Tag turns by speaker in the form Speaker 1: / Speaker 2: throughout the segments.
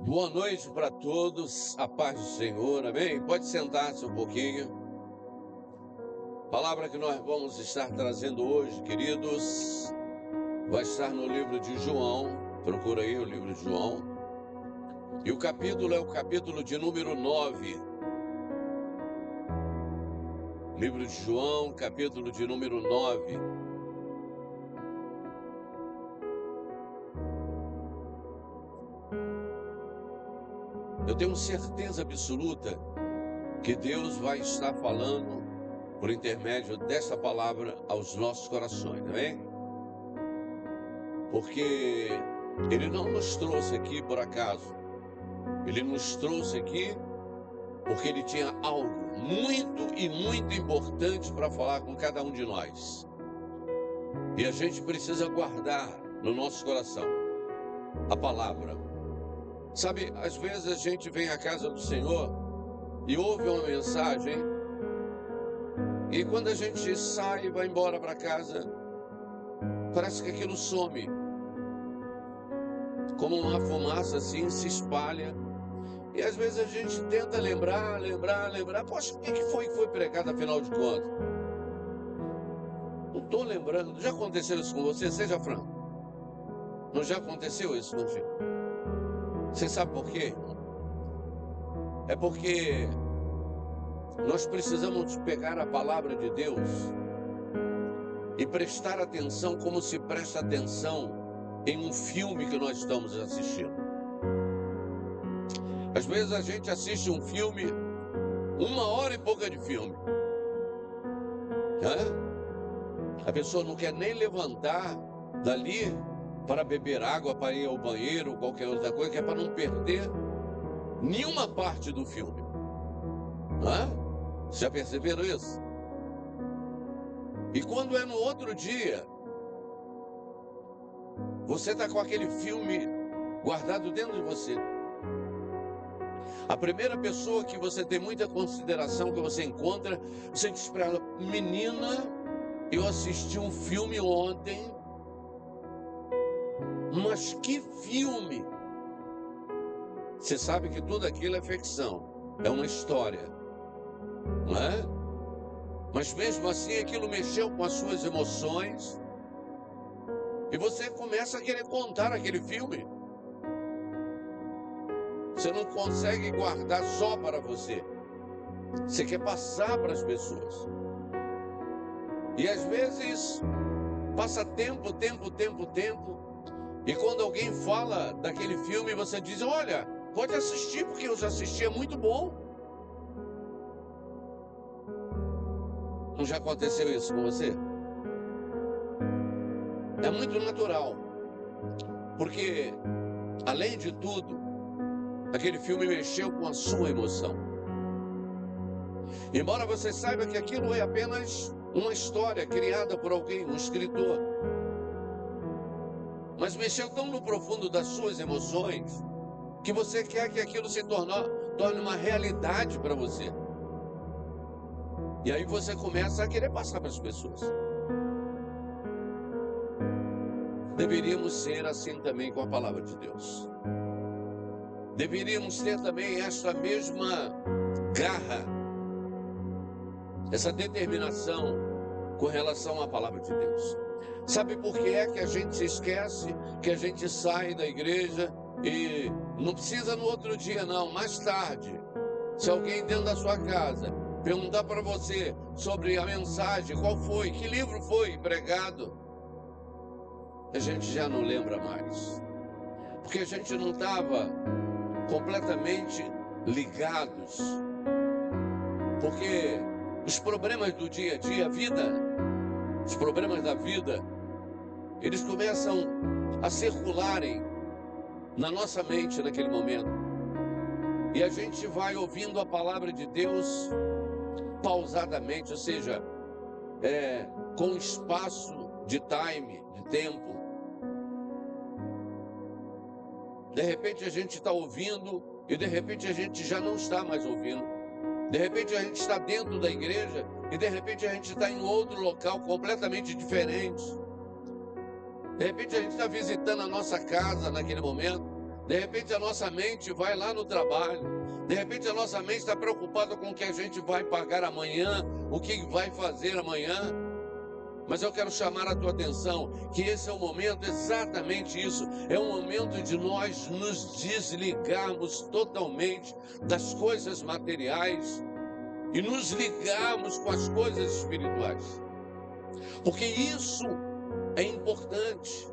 Speaker 1: Boa noite para todos, a paz do Senhor, amém? Pode sentar-se um pouquinho. Palavra que nós vamos estar trazendo hoje, queridos, vai estar no livro de João. Procura aí o livro de João. E o capítulo é o capítulo de número 9. Livro de João, capítulo de número 9. Eu tenho certeza absoluta que Deus vai estar falando por intermédio dessa palavra aos nossos corações, amém? Porque Ele não nos trouxe aqui por acaso. Ele nos trouxe aqui porque Ele tinha algo muito importante para falar com cada um de nós. E a gente precisa guardar no nosso coração a palavra. Sabe, às vezes a gente vem à casa do Senhor e ouve uma mensagem, e quando a gente sai e vai embora para casa, parece que aquilo some. Como uma fumaça assim, se espalha. E às vezes a gente tenta lembrar. Poxa, o que foi pregado afinal de contas? Não estou lembrando. Já aconteceu isso com você? Seja franco. Não já aconteceu isso contigo? Você sabe por quê? É porque nós precisamos pegar a palavra de Deus e prestar atenção como se presta atenção em um filme que nós estamos assistindo. Às vezes a gente assiste um filme, 1h e pouca de filme. A pessoa não quer nem levantar dali para beber água, para ir ao banheiro, qualquer outra coisa, que é para não perder nenhuma parte do filme. Já perceberam isso? E quando é no outro dia, você está com aquele filme guardado dentro de você. A primeira pessoa que você tem muita consideração, que você encontra, você diz para ela: menina, eu assisti um filme ontem. Mas que filme! Você sabe que tudo aquilo é ficção, é uma história, não é? Mas mesmo assim aquilo mexeu com as suas emoções e você começa a querer contar aquele filme. Você não consegue guardar só para você. Você quer passar para as pessoas. E às vezes passa tempo. E quando alguém fala daquele filme, você diz: olha, pode assistir, porque eu já assisti, é muito bom. Não já aconteceu isso com você? É muito natural. Porque, além de tudo, aquele filme mexeu com a sua emoção. Embora você saiba que aquilo é apenas uma história criada por alguém, um escritor, mas mexeu tão no profundo das suas emoções que você quer que aquilo se torne uma realidade para você. E aí você começa a querer passar para as pessoas. Deveríamos ser assim também com a palavra de Deus. Deveríamos ter também essa mesma garra, essa determinação com relação à palavra de Deus. Sabe por que é que a gente se esquece, que a gente sai da igreja e não precisa no outro dia não, mais tarde, se alguém dentro da sua casa perguntar para você sobre a mensagem, qual foi, que livro foi pregado, a gente já não lembra mais, porque a gente não estava completamente ligados, porque os problemas do dia a dia, a vida, os problemas da vida, eles começam a circularem na nossa mente naquele momento. E a gente vai ouvindo a palavra de Deus pausadamente, ou seja, com espaço de time, de tempo. De repente a gente está ouvindo e de repente a gente já não está mais ouvindo. De repente a gente está dentro da igreja e de repente a gente está em outro local completamente diferente. De repente a gente está visitando a nossa casa naquele momento. De repente a nossa mente vai lá no trabalho. De repente a nossa mente está preocupada com o que a gente vai pagar amanhã, o que vai fazer amanhã. Mas eu quero chamar a tua atenção que esse é o momento, exatamente isso. É um momento de nós nos desligarmos totalmente das coisas materiais e nos ligarmos com as coisas espirituais. Porque isso é importante.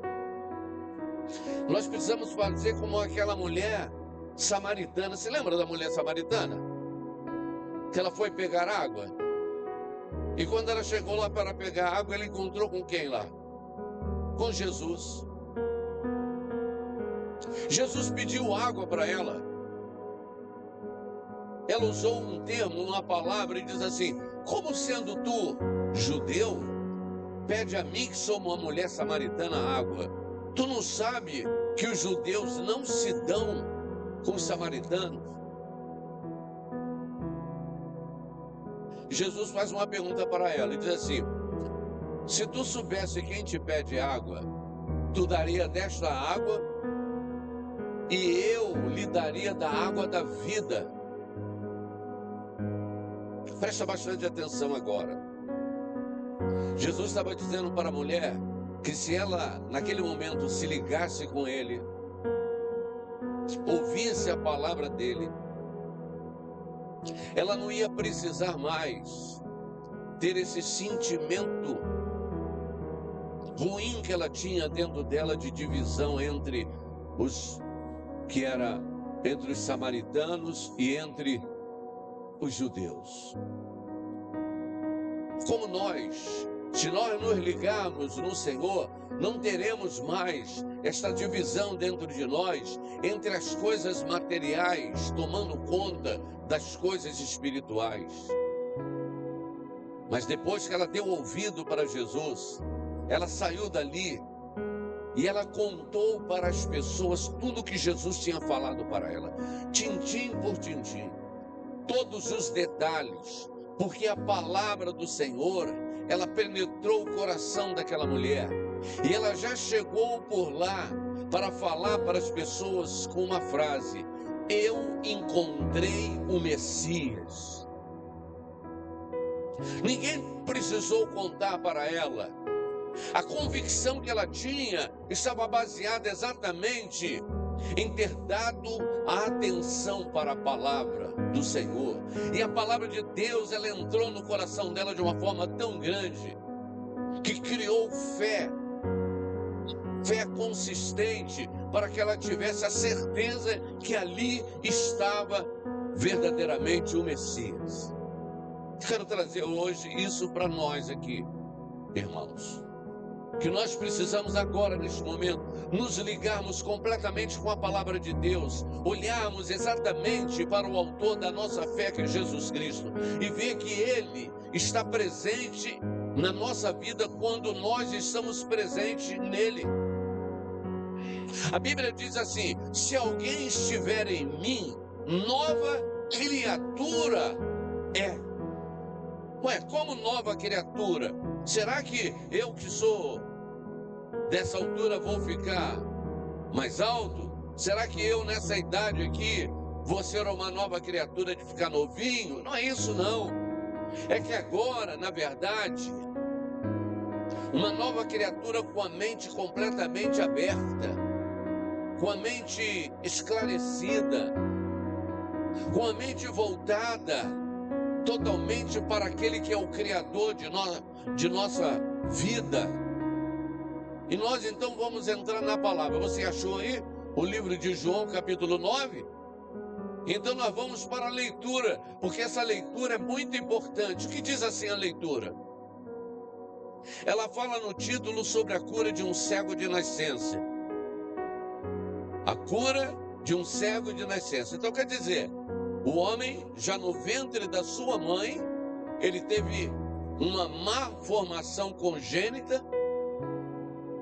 Speaker 1: Nós precisamos fazer como aquela mulher samaritana. Você lembra da mulher samaritana? Que ela foi pegar água. E quando ela chegou lá para pegar água, ela encontrou com quem lá? Com Jesus. Jesus pediu água para ela. Ela usou um termo, uma palavra, e diz assim: como sendo tu judeu, pede a mim que sou uma mulher samaritana água. Tu não sabe que os judeus não se dão com os samaritanos? Jesus faz uma pergunta para ela e diz assim: se tu soubesse quem te pede água, tu daria desta água e eu lhe daria da água da vida. Presta bastante atenção agora. Jesus estava dizendo para a mulher que se ela, naquele momento, se ligasse com ele, ouvisse a palavra dele, ela não ia precisar mais ter esse sentimento ruim que ela tinha dentro dela de divisão entre os samaritanos e entre os judeus. Como nós, se nós nos ligarmos no Senhor, não teremos mais esta divisão dentro de nós entre as coisas materiais tomando conta das coisas espirituais. Mas depois que ela deu ouvido para Jesus, ela saiu dali e ela contou para as pessoas tudo que Jesus tinha falado para ela, tintim por tintim, todos os detalhes, porque a palavra do Senhor, ela penetrou o coração daquela mulher e ela já chegou por lá para falar para as pessoas com uma frase: eu encontrei o Messias. Ninguém precisou contar para ela. A convicção que ela tinha estava baseada exatamente em ter dado a atenção para a palavra do Senhor. E a palavra de Deus, ela entrou no coração dela de uma forma tão grande que criou fé consistente para que ela tivesse a certeza que ali estava verdadeiramente o Messias. Quero trazer hoje isso para nós aqui, irmãos. Que nós precisamos agora, neste momento, nos ligarmos completamente com a palavra de Deus, olharmos exatamente para o autor da nossa fé, que é Jesus Cristo, e ver que Ele está presente na nossa vida quando nós estamos presentes nele. A Bíblia diz assim: se alguém estiver em mim, nova criatura é. Ué, como nova criatura? Será que eu que sou dessa altura vou ficar mais alto? Será que eu nessa idade aqui vou ser uma nova criatura de ficar novinho? Não é isso não. É que agora, na verdade, uma nova criatura com a mente completamente aberta, com a mente esclarecida, com a mente voltada totalmente para aquele que é o Criador de nossa vida. E nós então vamos entrar na palavra. Você achou aí o livro de João, capítulo 9? Então nós vamos para a leitura, porque essa leitura é muito importante. O que diz assim a leitura? Ela fala no título sobre a cura de um cego de nascença. A cura de um cego de nascença. Então quer dizer, o homem, já no ventre da sua mãe, ele teve uma má formação congênita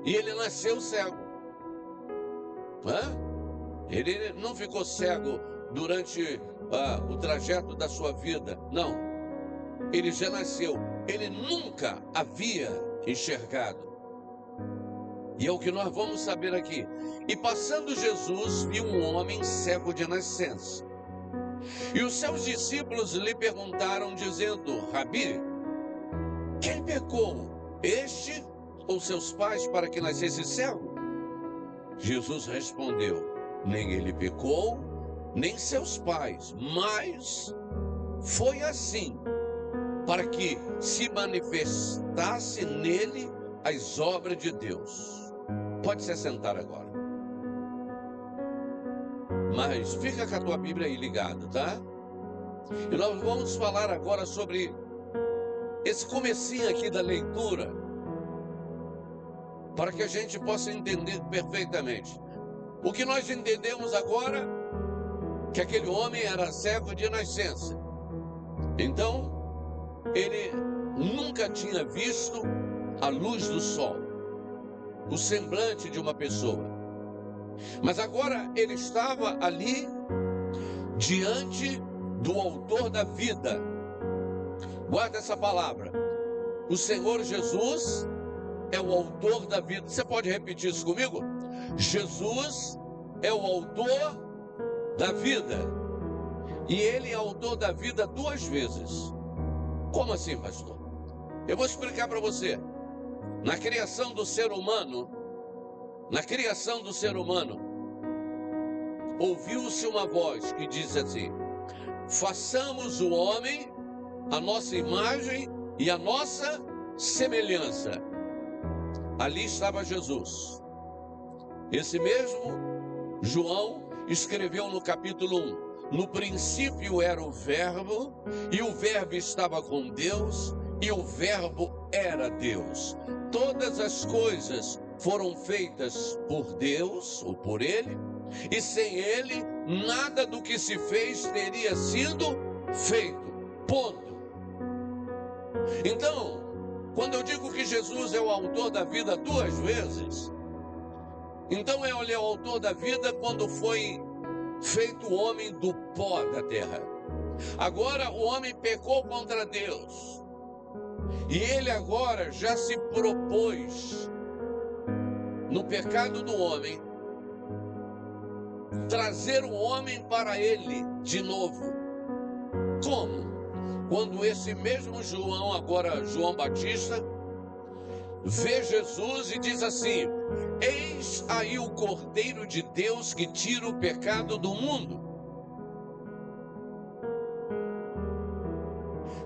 Speaker 1: e ele nasceu cego. Ele não ficou cego durante o trajeto da sua vida, não. Ele já nasceu, ele nunca havia enxergado. E é o que nós vamos saber aqui. E passando Jesus, viu um homem cego de nascença. E os seus discípulos lhe perguntaram, dizendo: Rabi, quem pecou, este ou seus pais, para que nascesse cego? Jesus respondeu: nem ele pecou, nem seus pais, mas foi assim, para que se manifestasse nele as obras de Deus. Pode se assentar agora. Mas fica com a tua Bíblia aí ligada, tá? E nós vamos falar agora sobre esse comecinho aqui da leitura, para que a gente possa entender perfeitamente. O que nós entendemos agora, que aquele homem era cego de nascença. Então, ele nunca tinha visto a luz do sol, o semblante de uma pessoa. Mas agora ele estava ali, diante do autor da vida. Guarda essa palavra. O Senhor Jesus é o autor da vida. Você pode repetir isso comigo? Jesus é o autor da vida. E ele é autor da vida duas vezes. Como assim, pastor? Eu vou explicar para você. Na criação do ser humano, ouviu-se uma voz que diz assim: façamos o homem a nossa imagem e a nossa semelhança. Ali estava Jesus. Esse mesmo João escreveu no capítulo 1: no princípio era o Verbo, e o Verbo estava com Deus, e o Verbo era Deus. Todas as coisas foram feitas por Deus, ou por Ele, e sem Ele, nada do que se fez teria sido feito. Ponto. Então, quando eu digo que Jesus é o autor da vida duas vezes, então ele é o autor da vida quando foi feito o homem do pó da terra. Agora o homem pecou contra Deus. E ele agora já se propôs, no pecado do homem, trazer o homem para ele de novo. Como? Quando esse mesmo João, agora João Batista, vê Jesus e diz assim: eis aí o Cordeiro de Deus que tira o pecado do mundo.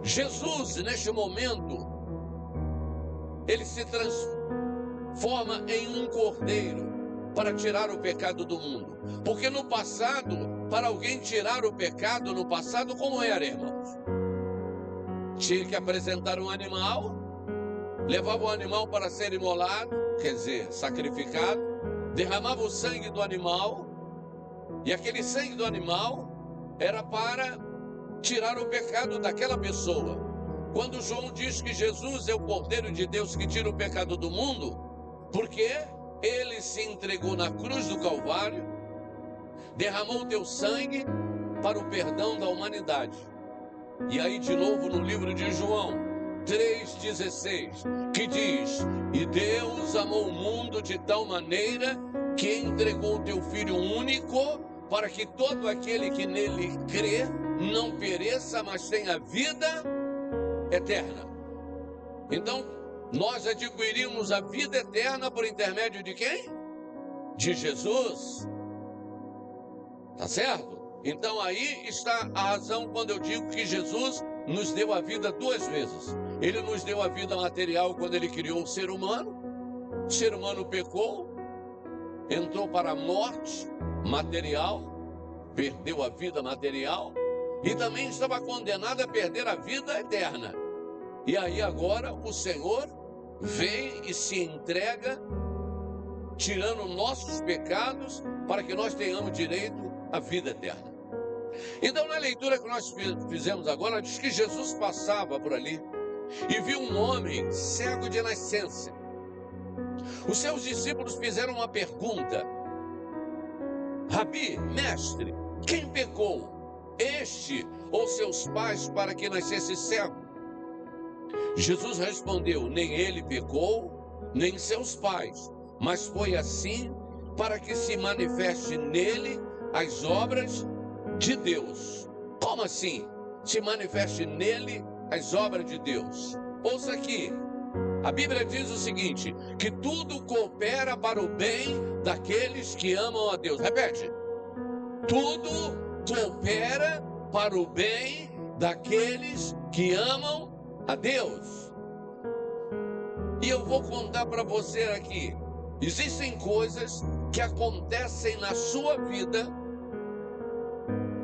Speaker 1: Jesus, neste momento, ele se transforma em um cordeiro para tirar o pecado do mundo. Porque no passado, para alguém tirar o pecado no passado, como era, irmãos? Tinha que apresentar um animal, levava o animal para ser imolado, quer dizer, sacrificado, derramava o sangue do animal, e aquele sangue do animal era para tirar o pecado daquela pessoa. Quando João diz que Jesus é o Cordeiro de Deus que tira o pecado do mundo, porque ele se entregou na cruz do Calvário, derramou o teu sangue para o perdão da humanidade. E aí de novo no livro de João 3,16, que diz: e Deus amou o mundo de tal maneira que entregou o teu Filho único, para que todo aquele que nele crê não pereça, mas tenha vida eterna. Então, nós adquirimos a vida eterna por intermédio de quem? De Jesus. Tá certo? Então aí está a razão quando eu digo que Jesus nos deu a vida duas vezes. Ele nos deu a vida material quando ele criou o ser humano. O ser humano pecou, entrou para a morte material, perdeu a vida material e também estava condenado a perder a vida eterna. E aí agora o Senhor vem e se entrega, tirando nossos pecados, para que nós tenhamos direito à vida eterna. Então, na leitura que nós fizemos agora, diz que Jesus passava por ali e viu um homem cego de nascença. Os seus discípulos fizeram uma pergunta: Rabi, mestre, quem pecou, este ou seus pais, para que nascesse cego? Jesus respondeu: nem ele pecou, nem seus pais, mas foi assim para que se manifeste nele as obras de Deus. Como assim? Se manifeste nele as obras de Deus. Ouça aqui, a Bíblia diz o seguinte, que tudo coopera para o bem daqueles que amam a Deus. Repete, tudo coopera para o bem daqueles que amam a Deus. E eu vou contar para você aqui, existem coisas que acontecem na sua vida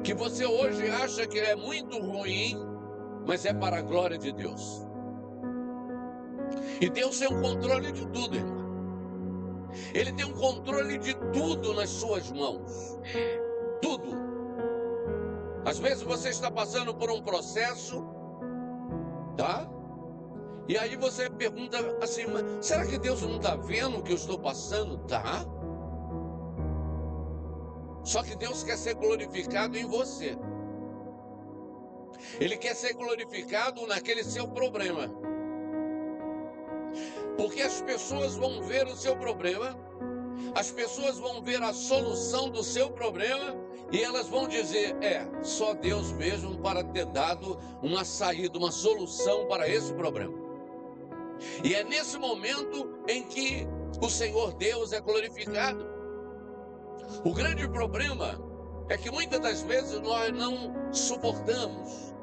Speaker 1: que você hoje acha que é muito ruim, mas é para a glória de Deus. E Deus tem o controle de tudo, irmão. Ele tem o controle de tudo nas suas mãos. Tudo. Às vezes você está passando por um processo, tá? E aí você pergunta assim, mas será que Deus não está vendo o que eu estou passando? Tá. Só que Deus quer ser glorificado em você. Ele quer ser glorificado naquele seu problema. Porque as pessoas vão ver o seu problema, as pessoas vão ver a solução do seu problema e elas vão dizer, só Deus mesmo para ter dado uma saída, uma solução para esse problema. E é nesse momento em que o Senhor Deus é glorificado. O grande problema é que muitas das vezes nós não suportamos.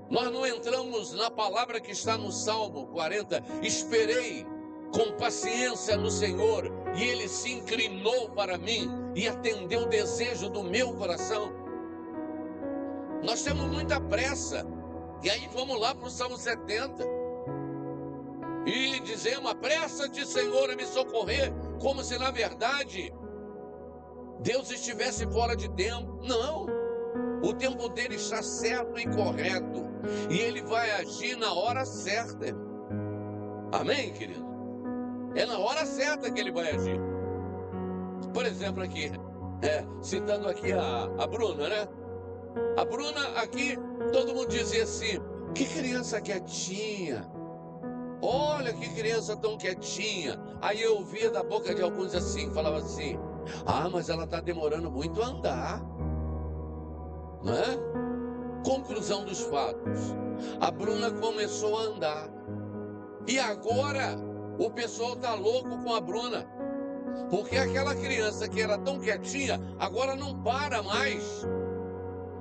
Speaker 1: Nós não entramos na palavra que está no Salmo 40. Esperei com paciência no Senhor e Ele se inclinou para mim e atendeu o desejo do meu coração. Nós temos muita pressa. E aí vamos lá para o Salmo 70. E dizemos, apressa-te, Senhor, a me socorrer. Como se na verdade Deus estivesse fora de tempo. Não. O tempo dele está certo e correto. E ele vai agir na hora certa. Amém, querido? É na hora certa que ele vai agir. Por exemplo, aqui, citando aqui a Bruna, né? A Bruna aqui, todo mundo dizia assim, que criança quietinha. Olha que criança tão quietinha. Aí eu ouvia da boca de alguns assim, falava assim, mas ela está demorando muito a andar. Não é? Conclusão dos fatos. A Bruna começou a andar. E agora o pessoal está louco com a Bruna. Porque aquela criança que era tão quietinha, agora não para mais.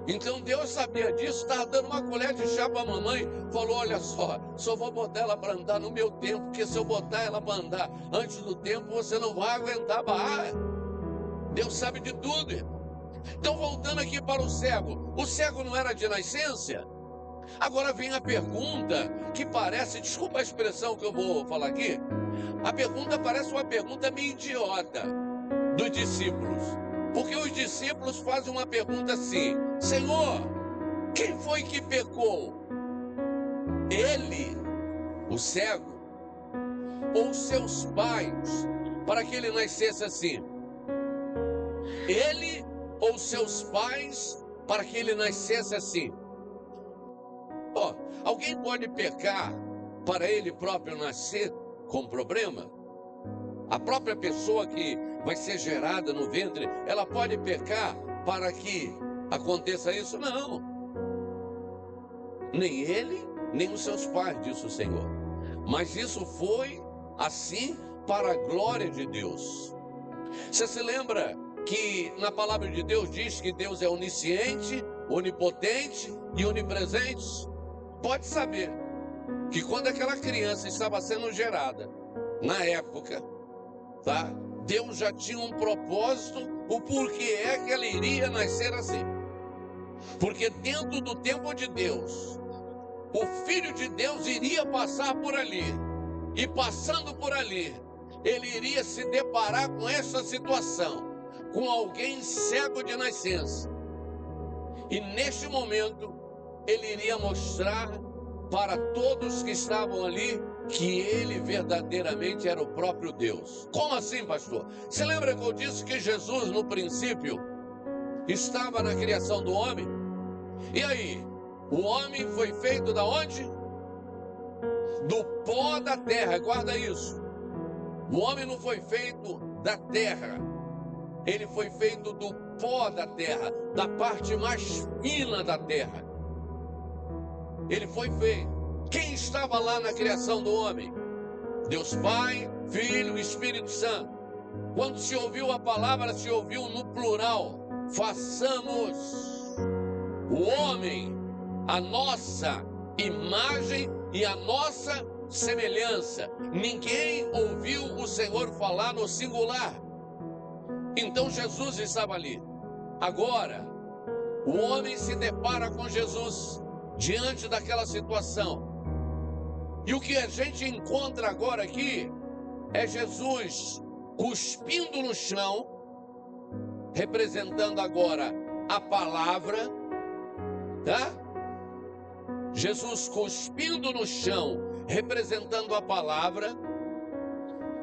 Speaker 1: Então Deus sabia disso, estava dando uma colher de chá para a mamãe. Falou, olha só vou botar ela para andar no meu tempo. Porque se eu botar ela para andar antes do tempo, você não vai aguentar a barra. Deus sabe de tudo, irmão. Então, voltando aqui para o cego não era de nascença? Agora vem a pergunta que parece, desculpa a expressão que eu vou falar aqui, a pergunta parece uma pergunta meio idiota dos discípulos, porque os discípulos fazem uma pergunta assim, Senhor, quem foi que pecou? Ele, o cego, ou seus pais, para que ele nascesse assim? Ele ou seus pais, para que ele nascesse assim? Alguém pode pecar para ele próprio nascer com problema? A própria pessoa que vai ser gerada no ventre, ela pode pecar para que aconteça isso? Não. Nem ele, nem os seus pais, disse o Senhor. Mas isso foi assim para a glória de Deus. Você se lembra que na palavra de Deus diz que Deus é onisciente, onipotente e onipresente? Pode saber que quando aquela criança estava sendo gerada, na época, tá? Deus já tinha um propósito, o porquê é que ela iria nascer assim. Porque dentro do tempo de Deus, o Filho de Deus iria passar por ali. E passando por ali, ele iria se deparar com essa situação, com alguém cego de nascença. E neste momento, ele iria mostrar para todos que estavam ali que ele verdadeiramente era o próprio Deus. Como assim, pastor? Você lembra que eu disse que Jesus, no princípio, estava na criação do homem? E aí, o homem foi feito da onde? Do pó da terra, guarda isso. O homem não foi feito da terra, ele foi feito do pó da terra, da parte mais fina da terra. Ele foi feito. Quem estava lá na criação do homem? Deus Pai, Filho e Espírito Santo. Quando se ouviu a palavra, se ouviu no plural: façamos o homem a nossa imagem e a nossa semelhança. Ninguém ouviu o Senhor falar no singular. Então Jesus estava ali. Agora, o homem se depara com Jesus diante daquela situação. E o que a gente encontra agora aqui é Jesus cuspindo no chão, representando agora a palavra, tá? Jesus cuspindo no chão, representando a palavra.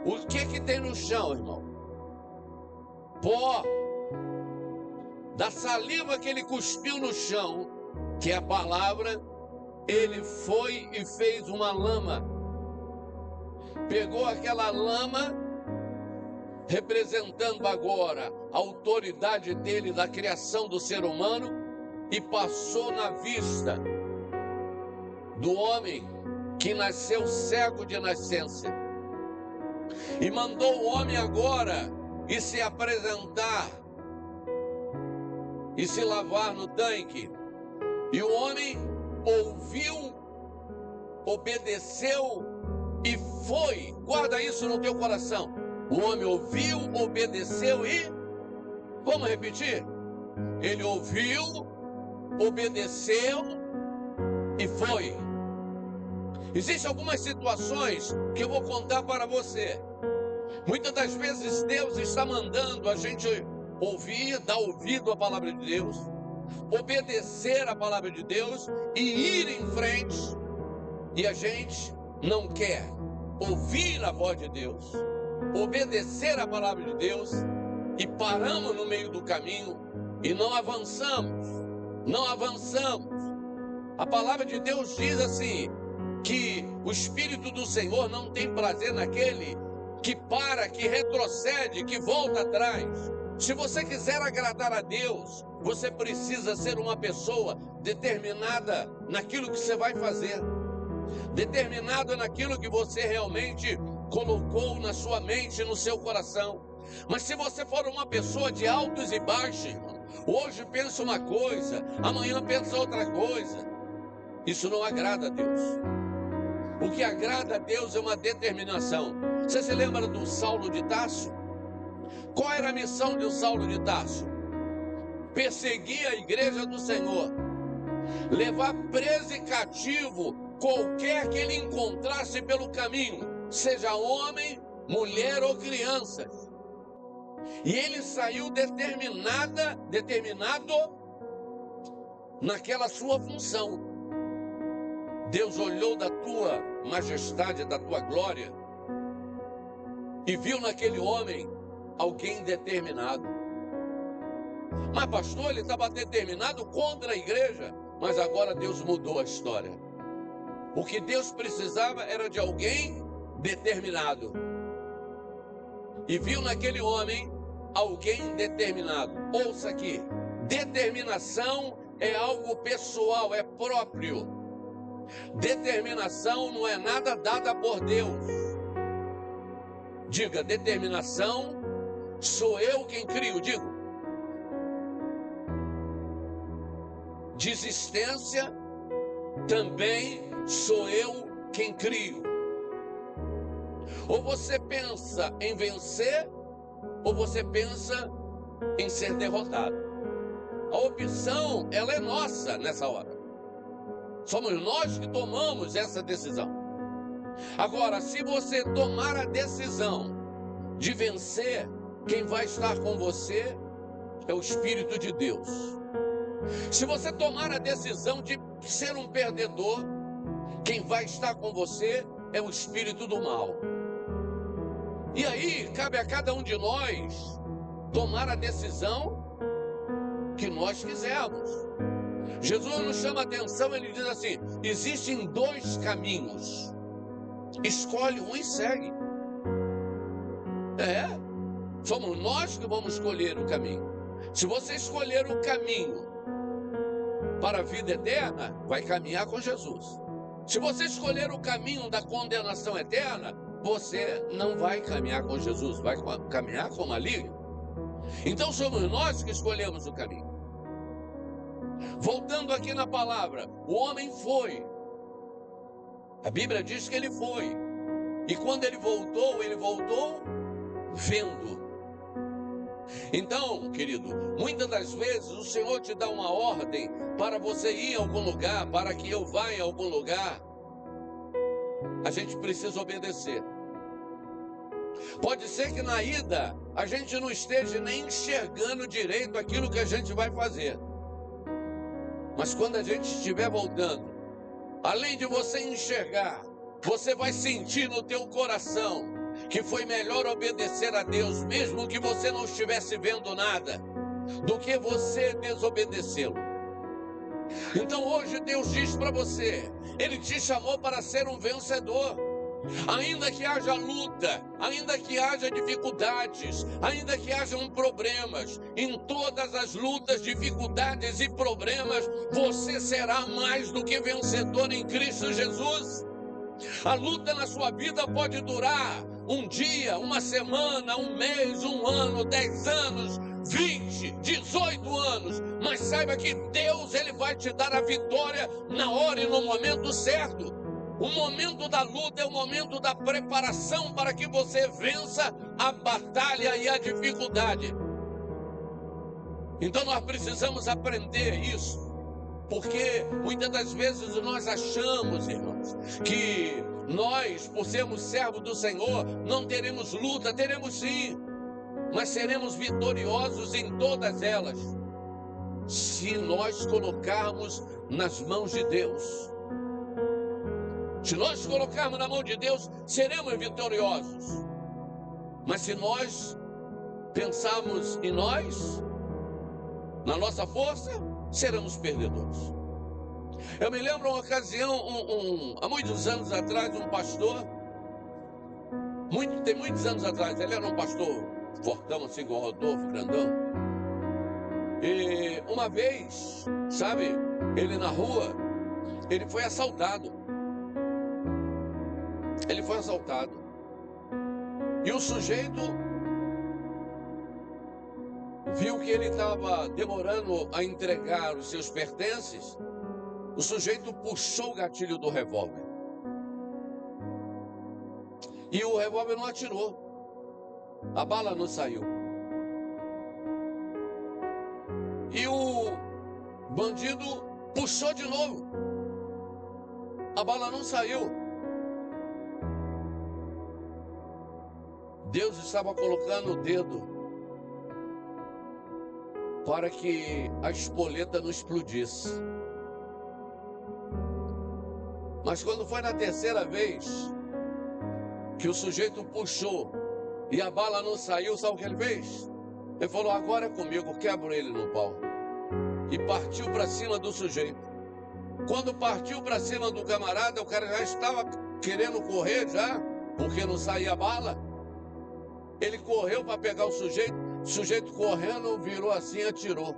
Speaker 1: O que tem no chão, irmão? Pó. Da saliva que ele cuspiu no chão, que é a palavra, ele foi e fez uma lama. Pegou aquela lama, representando agora a autoridade dele da criação do ser humano, e passou na vista do homem que nasceu cego de nascença. E mandou o homem agora e se apresentar e se lavar no tanque. E o homem ouviu, obedeceu e foi. Guarda isso no teu coração. O homem ouviu, obedeceu e... Vamos repetir? Ele ouviu, obedeceu e foi. Existem algumas situações que eu vou contar para você. Muitas das vezes Deus está mandando a gente ouvir, dar ouvido à palavra de Deus, obedecer à palavra de Deus e ir em frente. E a gente não quer ouvir a voz de Deus, obedecer à palavra de Deus, e paramos no meio do caminho e não avançamos. Não avançamos. A palavra de Deus diz assim, que o Espírito do Senhor não tem prazer naquele que para, que retrocede, que volta atrás. Se você quiser agradar a Deus, você precisa ser uma pessoa determinada naquilo que você vai fazer, determinada naquilo que você realmente colocou na sua mente, no seu coração. Mas se você for uma pessoa de altos e baixos, irmão, hoje pensa uma coisa, amanhã pensa outra coisa, isso não agrada a Deus. O que agrada a Deus é uma determinação. Você se lembra do Saulo de Tarso? Qual era a missão de Saulo de Tarso? Perseguir a igreja do Senhor, levar preso e cativo qualquer que ele encontrasse pelo caminho, seja homem, mulher ou criança. E ele saiu determinado naquela sua função. Deus olhou da tua majestade, da tua glória, e viu naquele homem alguém determinado. Mas pastor, ele estava determinado contra a igreja. Mas agora Deus mudou a história. O que Deus precisava era de alguém determinado. E viu naquele homem alguém determinado. Ouça aqui, determinação é algo pessoal, é próprio. Determinação não é nada dada por Deus. Diga, determinação sou eu quem crio. Digo, desistência também sou eu quem crio. Ou você pensa em vencer, ou você pensa em ser derrotado. A opção, ela é nossa nessa hora. Somos nós que tomamos essa decisão. Agora, se você tomar a decisão de vencer, quem vai estar com você é o Espírito de Deus. Se você tomar a decisão de ser um perdedor, quem vai estar com você é o espírito do mal. E aí, cabe a cada um de nós tomar a decisão que nós quisermos. Jesus nos chama a atenção, ele diz assim, existem dois caminhos. Escolhe um e segue. Somos nós que vamos escolher o caminho. Se você escolher o caminho para a vida eterna, vai caminhar com Jesus. Se você escolher o caminho da condenação eterna, você não vai caminhar com Jesus, vai caminhar com o maligno. Então somos nós que escolhemos o caminho. Voltando aqui na palavra, o homem foi. A Bíblia diz que ele foi. E quando ele voltou vendo. Então, querido, muitas das vezes o Senhor te dá uma ordem para você ir a algum lugar, para que eu vá em algum lugar. A gente precisa obedecer. Pode ser que na ida a gente não esteja nem enxergando direito aquilo que a gente vai fazer. Mas quando a gente estiver voltando, além de você enxergar, você vai sentir no teu coração que foi melhor obedecer a Deus, mesmo que você não estivesse vendo nada, do que você desobedecê-lo. Então hoje Deus diz para você, Ele te chamou para ser um vencedor. Ainda que haja luta, ainda que haja dificuldades, ainda que hajam problemas, em todas as lutas, dificuldades e problemas, você será mais do que vencedor em Cristo Jesus. A luta na sua vida pode durar um dia, uma semana, um mês, um ano, 10 anos, 20, 18 anos, mas saiba que Deus, Ele vai te dar a vitória na hora e no momento certo. O momento da luta é o momento da preparação para que você vença a batalha e a dificuldade. Então nós precisamos aprender isso, porque muitas das vezes nós achamos, irmãos, que nós, por sermos servos do Senhor, não teremos luta. Teremos sim, mas seremos vitoriosos em todas elas, se nós colocarmos nas mãos de Deus. Se nós colocarmos na mão de Deus, seremos vitoriosos. Mas se nós pensarmos em nós, na nossa força, seremos perdedores. Eu me lembro uma ocasião, há muitos anos atrás, um pastor, tem muitos anos atrás, ele era um pastor fortão, assim, igual Rodolfo, grandão. E uma vez, sabe, ele na rua, ele foi assaltado. Ele foi assaltado. E o sujeito viu que ele estava demorando a entregar os seus pertences. O sujeito puxou o gatilho do revólver. E o revólver não atirou. A bala não saiu. E o bandido puxou de novo. A bala não saiu. Deus estava colocando o dedo para que a espoleta não explodisse. Mas quando foi na terceira vez que o sujeito puxou e a bala não saiu, sabe o que ele fez? Ele falou, agora é comigo, quebro ele no pau. E partiu para cima do sujeito. Quando partiu para cima do camarada, o cara já estava querendo correr já, porque não saía a bala. Ele correu para pegar o sujeito correndo, virou assim e atirou.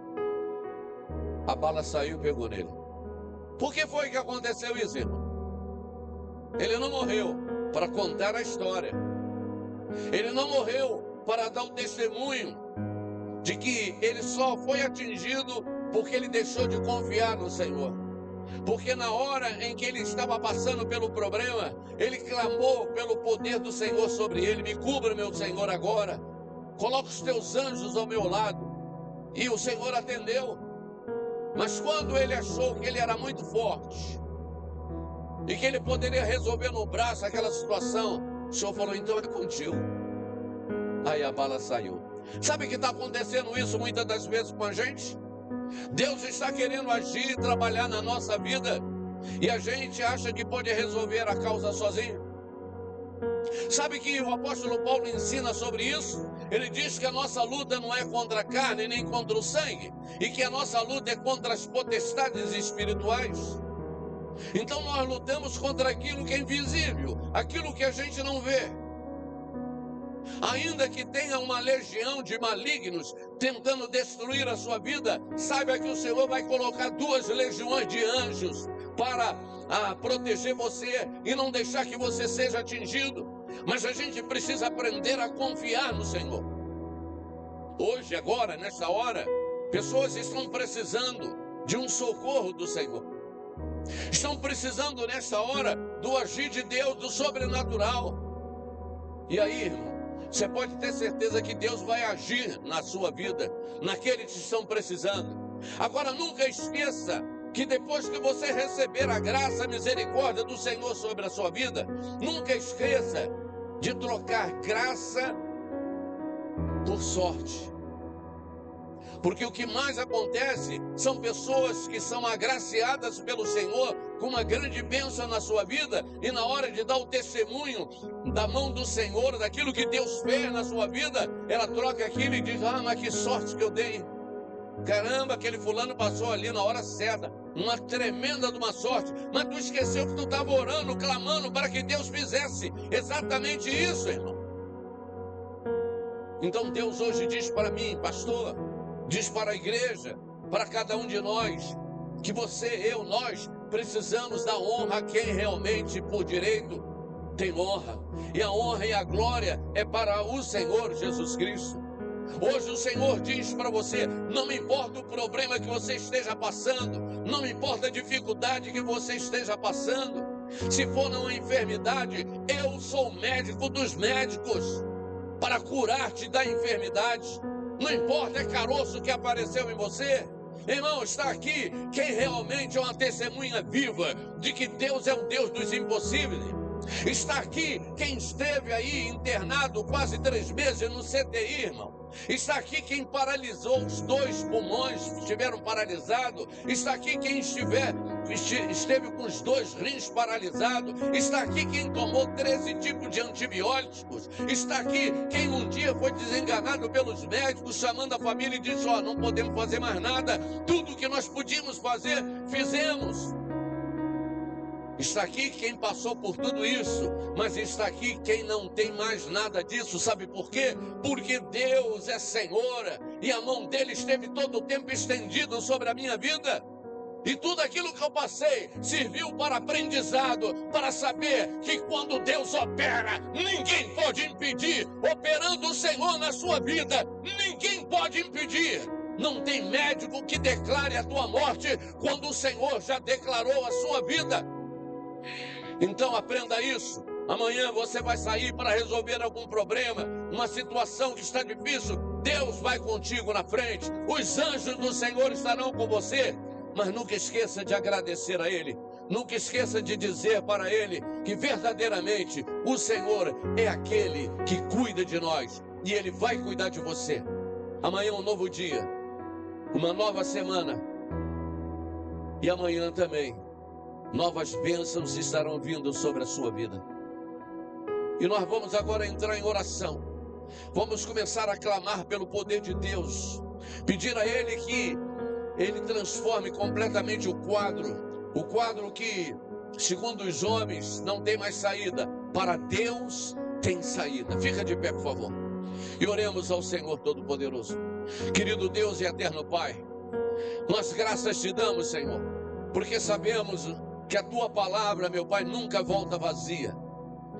Speaker 1: A bala saiu e pegou nele. Por que foi que aconteceu isso, irmão? Ele não morreu para contar a história. Ele não morreu para dar o testemunho de que ele só foi atingido porque ele deixou de confiar no Senhor. Porque na hora em que ele estava passando pelo problema, ele clamou pelo poder do Senhor sobre ele. Me cubra, meu Senhor, agora. Coloca os teus anjos ao meu lado. E o Senhor atendeu. Mas quando ele achou que ele era muito forte e que ele poderia resolver no braço aquela situação, o Senhor falou, então é contigo. Aí a bala saiu. Sabe que está acontecendo isso muitas das vezes com a gente? Deus está querendo agir e trabalhar na nossa vida e a gente acha que pode resolver a causa sozinho. Sabe que o apóstolo Paulo ensina sobre isso? Ele diz que a nossa luta não é contra a carne nem contra o sangue, e que a nossa luta é contra as potestades espirituais. Então nós lutamos contra aquilo que é invisível, aquilo que a gente não vê. Ainda que tenha uma legião de malignos tentando destruir a sua vida, saiba que o Senhor vai colocar 2 legiões de anjos para proteger você e não deixar que você seja atingido. Mas a gente precisa aprender a confiar no Senhor. Hoje, agora, nessa hora, pessoas estão precisando de um socorro do Senhor. Estão precisando nessa hora do agir de Deus, do sobrenatural. E aí, irmão, você pode ter certeza que Deus vai agir na sua vida, naqueles que estão precisando. Agora, nunca esqueça que depois que você receber a graça, a misericórdia do Senhor sobre a sua vida, nunca esqueça de trocar graça por sorte. Porque o que mais acontece são pessoas que são agraciadas pelo Senhor com uma grande bênção na sua vida, e na hora de dar o testemunho da mão do Senhor, daquilo que Deus fez na sua vida, ela troca aquilo e diz: mas que sorte que eu dei. Caramba, aquele fulano passou ali na hora certa, uma tremenda de uma sorte, mas tu esqueceu que tu estava orando, clamando para que Deus fizesse exatamente isso, irmão. Então Deus hoje diz para mim, pastor, diz para a igreja, para cada um de nós, que você, eu, nós precisamos dar honra a quem realmente por direito tem honra. E a honra e a glória é para o Senhor Jesus Cristo. Hoje o Senhor diz para você: não me importa o problema que você esteja passando, não me importa a dificuldade que você esteja passando. Se for uma enfermidade, eu sou o médico dos médicos para curar-te da enfermidade. Não importa é caroço que apareceu em você. Irmão, está aqui quem realmente é uma testemunha viva de que Deus é o Deus dos impossíveis. Está aqui quem esteve aí internado quase 3 meses no CTI, irmão. Está aqui quem paralisou os 2 pulmões, estiveram paralisados. Está aqui quem esteve com os 2 rins paralisados. Está aqui quem tomou 13 tipos de antibióticos. Está aqui quem um dia foi desenganado pelos médicos, chamando a família e disse: não podemos fazer mais nada. Tudo que nós podíamos fazer, fizemos. Está aqui quem passou por tudo isso, mas está aqui quem não tem mais nada disso. Sabe por quê? Porque Deus é Senhor e a mão dele esteve todo o tempo estendido sobre a minha vida. E tudo aquilo que eu passei serviu para aprendizado, para saber que quando Deus opera, ninguém pode impedir. Operando o Senhor na sua vida, ninguém pode impedir. Não tem médico que declare a tua morte quando o Senhor já declarou a sua vida. Então aprenda isso. Amanhã você vai sair para resolver algum problema, uma situação que está difícil. Deus vai contigo na frente. Os anjos do Senhor estarão com você. Mas nunca esqueça de agradecer a Ele. Nunca esqueça de dizer para Ele que verdadeiramente o Senhor é aquele que cuida de nós. E Ele vai cuidar de você. Amanhã é um novo dia, uma nova semana. E amanhã também novas bênçãos estarão vindo sobre a sua vida. E nós vamos agora entrar em oração. Vamos começar a clamar pelo poder de Deus. Pedir a Ele que Ele transforme completamente o quadro que, segundo os homens, não tem mais saída. Para Deus tem saída. Fica de pé, por favor. E oremos ao Senhor Todo-Poderoso. Querido Deus e eterno Pai, nós graças te damos, Senhor, porque sabemos que a tua palavra, meu Pai, nunca volta vazia.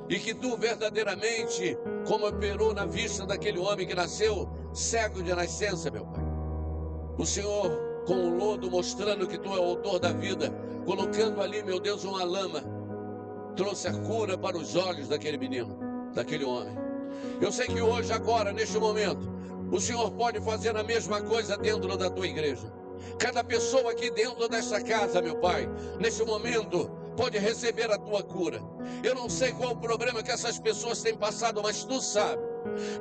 Speaker 1: E que tu verdadeiramente, como operou na vista daquele homem que nasceu cego de nascença, meu Pai. O Senhor, com o lodo, mostrando que tu é o autor da vida, colocando ali, meu Deus, uma lama, trouxe a cura para os olhos daquele menino, daquele homem. Eu sei que hoje, agora, neste momento, o Senhor pode fazer a mesma coisa dentro da tua igreja. Cada pessoa aqui dentro desta casa, meu Pai, nesse momento, pode receber a tua cura. Eu não sei qual o problema que essas pessoas têm passado, mas tu sabe.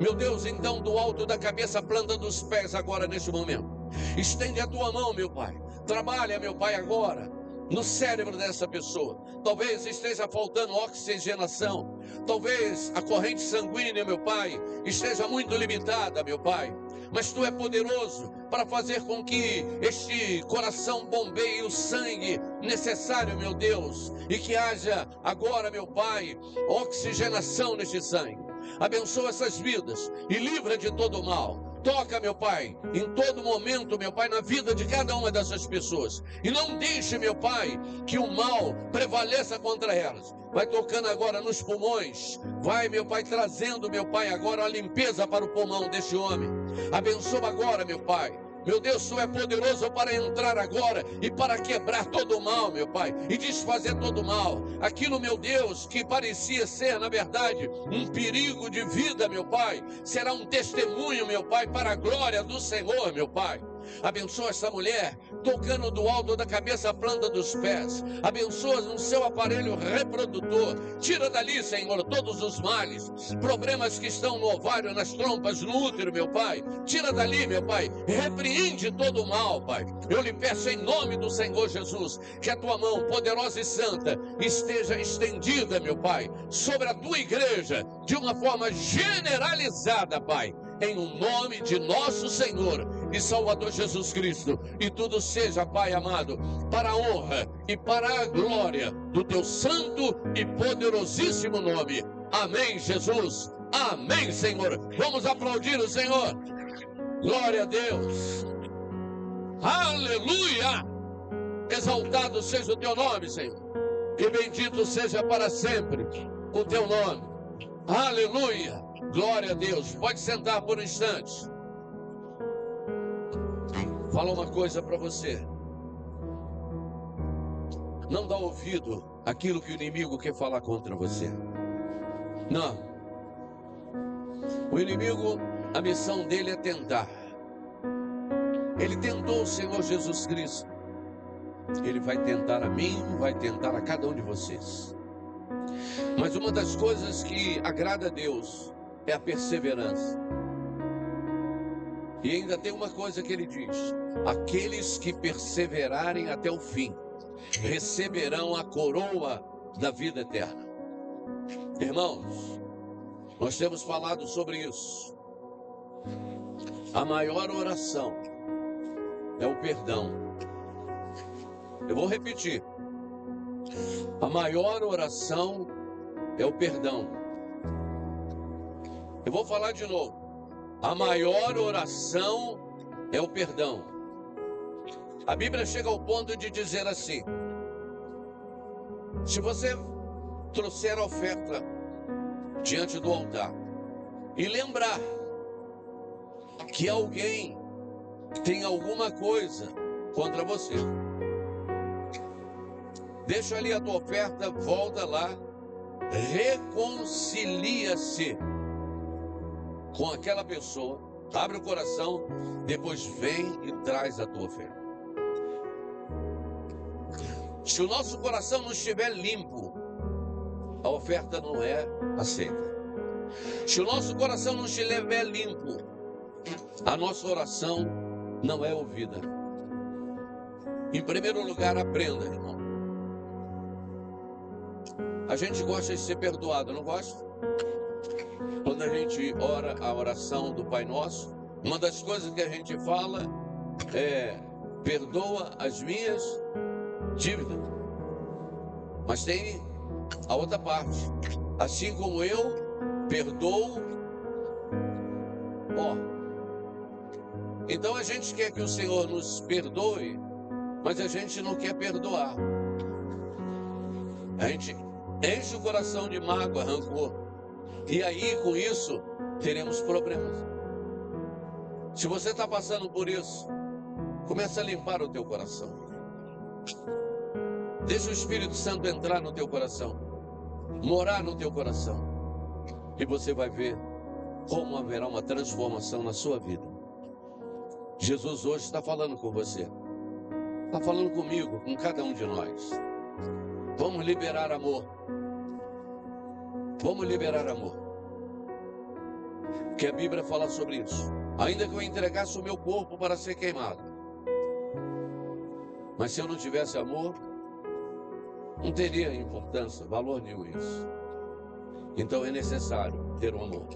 Speaker 1: Meu Deus, então, do alto da cabeça, planta dos pés agora, neste momento. Estende a tua mão, meu Pai. Trabalha, meu Pai, agora no cérebro dessa pessoa. Talvez esteja faltando oxigenação. Talvez a corrente sanguínea, meu Pai, esteja muito limitada, meu Pai. mas Tu é poderoso para fazer com que este coração bombeie o sangue necessário, meu Deus, e que haja agora, meu Pai, oxigenação neste sangue. Abençoa essas vidas e livra de todo mal. Toca, meu Pai, em todo momento, meu Pai, na vida de cada uma dessas pessoas. E não deixe, meu Pai, que o mal prevaleça contra elas. Vai tocando agora nos pulmões. Vai, meu Pai, trazendo, meu Pai, agora a limpeza para o pulmão deste homem. Abençoa agora, meu Pai. Meu Deus, Tu é poderoso para entrar agora e para quebrar todo o mal, meu Pai, e desfazer todo o mal. Aquilo, meu Deus, que parecia ser, na verdade, um perigo de vida, meu Pai, será um testemunho, meu Pai, para a glória do Senhor, meu Pai. Abençoa essa mulher, tocando do alto da cabeça à planta dos pés. Abençoa no seu aparelho reprodutor. Tira dali, Senhor, todos os males, problemas que estão no ovário, nas trompas, no útero, meu Pai. Tira dali, meu Pai. Repreende todo o mal, Pai. Eu lhe peço em nome do Senhor Jesus, que a Tua mão poderosa e santa esteja estendida, meu Pai, sobre a Tua igreja, de uma forma generalizada, Pai. Em o nome de nosso Senhor e Salvador Jesus Cristo. E tudo seja, Pai amado, para a honra e para a glória do Teu santo e poderosíssimo nome. Amém, Jesus. Amém, Senhor. Vamos aplaudir o Senhor. Glória a Deus. Aleluia. Exaltado seja o Teu nome, Senhor. E bendito seja para sempre o Teu nome. Aleluia. Glória a Deus. Pode sentar por um instante. Fala uma coisa para você. Não dá ouvido àquilo que o inimigo quer falar contra você. Não. O inimigo, a missão dele é tentar. Ele tentou o Senhor Jesus Cristo. Ele vai tentar a mim, vai tentar a cada um de vocês. Mas uma das coisas que agrada a Deus é a perseverança. E ainda tem uma coisa que ele diz: aqueles que perseverarem até o fim receberão a coroa da vida eterna. Irmãos, nós temos falado sobre isso. A maior oração é o perdão. Eu vou repetir. A maior oração é o perdão. Eu vou falar de novo. A maior oração é o perdão. A Bíblia chega ao ponto de dizer assim: se você trouxer a oferta diante do altar e lembrar que alguém tem alguma coisa contra você, deixa ali a tua oferta, volta lá, reconcilia-se com aquela pessoa, abre o coração, depois vem e traz a tua oferta. Se o nosso coração não estiver limpo, a oferta não é aceita. Se o nosso coração não estiver limpo, a nossa oração não é ouvida. Em primeiro lugar, aprenda, irmão. A gente gosta de ser perdoado, não gosta? Quando a gente ora a oração do Pai Nosso, uma das coisas que a gente fala é: perdoa as minhas dívidas. Mas tem a outra parte: assim como eu perdoo. Então a gente quer que o Senhor nos perdoe, mas a gente não quer perdoar. A gente enche o coração de mágoa, rancor. E aí, com isso, teremos problemas. Se você está passando por isso, começa a limpar o teu coração. Deixa o Espírito Santo entrar no teu coração, morar no teu coração. E você vai ver como haverá uma transformação na sua vida. Jesus hoje está falando com você. Está falando comigo, com cada um de nós. Vamos liberar amor. Vamos liberar amor. Que a Bíblia fala sobre isso. Ainda que eu entregasse o meu corpo para ser queimado, mas se eu não tivesse amor, não teria importância, valor nenhum isso. Então é necessário ter o amor.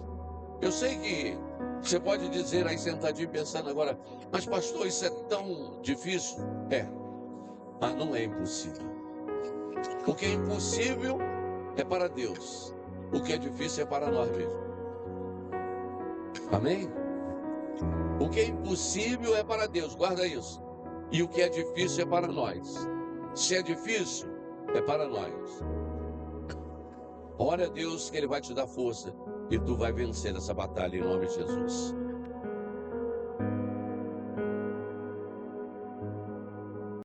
Speaker 1: Eu sei que você pode dizer aí sentadinho pensando agora, mas pastor, isso é tão difícil? É, mas não é impossível. O que é impossível é para Deus. O que é difícil é para nós mesmos. Amém? O que é impossível é para Deus, guarda isso. E o que é difícil é para nós. Se é difícil, é para nós. Ore a Deus que Ele vai te dar força e tu vai vencer essa batalha em nome de Jesus.